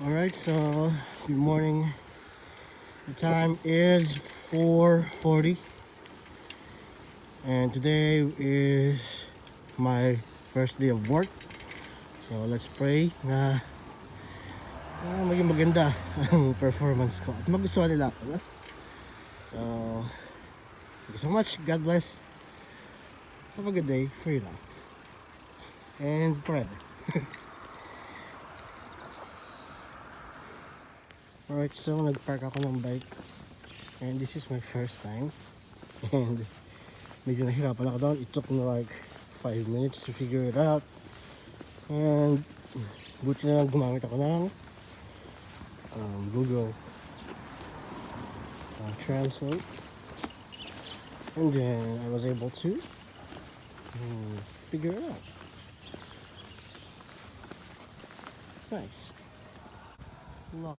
Alright, so good morning. The time is 4:40 and today is my first day of work. So let's pray na maging maganda ang performance ko at magustuhan nila ako. So thank you so much. God bless. Have a good day for you now and forever. Alright, so nagpark ako ng bike and this is my first time and medyo nahirapan ako doon. It took me like 5 minutes to figure it out and buti na lang gumamit ako ng Google Translate, and then I was able to figure it out. Nice.